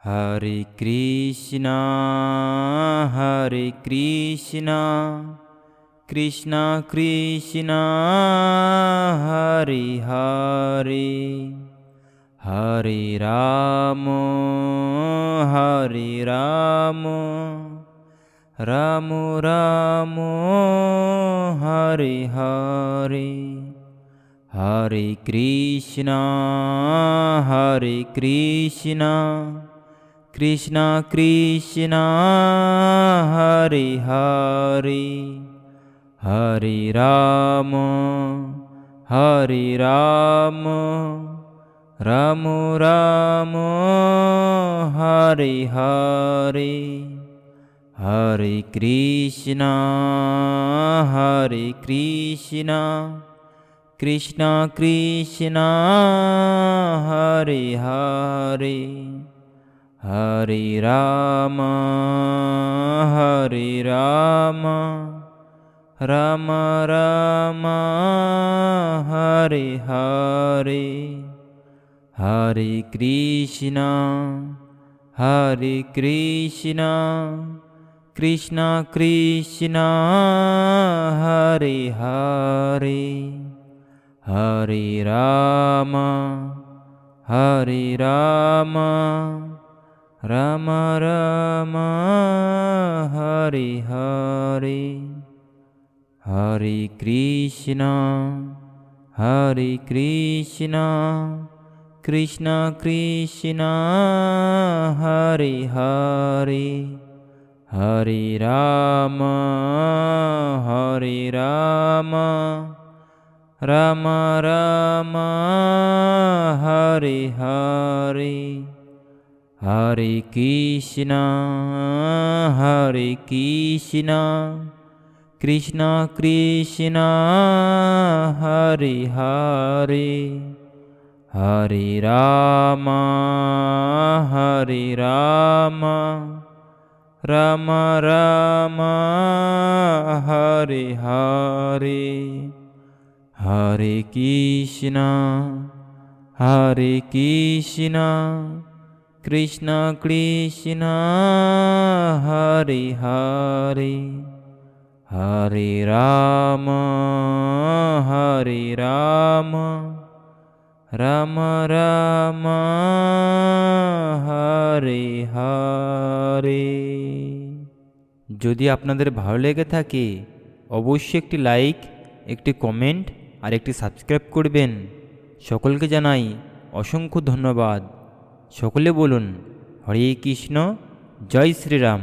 হরে কৃষ্ণ কৃষ্ণ কৃষ্ণ হরে হরে হরে রাম রাম রাম হরে হরে হরে কৃষ্ণ কৃষ্ণ কৃষ্ণ হরে হরে হরে রাম রাম রাম হরে হরে হরে কৃষ্ণ কৃষ্ণ কৃষ্ণ হরে হরে হরে রাম রাম রাম হরে হরে হরে কৃষ্ণ কৃষ্ণ কৃষ্ণ হরে হরে হরে রাম রাম রাম হরে হরে হরে কৃষ্ণ কৃষ্ণ কৃষ্ণ হরে হরে হরে রাম রাম রাম হরে হরে হরে কৃষ্ণ কৃষ্ণ কৃষ্ণ হরে হরে হরে রাম রাম রাম হরে হরে হরে কৃষ্ণ কৃষ্ণ কৃষ্ণ হরে হরে হরে রাম রাম রাম হরে হরে। যদি আপনাদের ভালো লেগে থাকে অবশ্যই একটি লাইক, একটি কমেন্ট আর একটি সাবস্ক্রাইব করবেন। সকলকে জানাই অসংখ্য ধন্যবাদ। সকলে বলুন হরে কৃষ্ণ, জয় শ্রীরাম।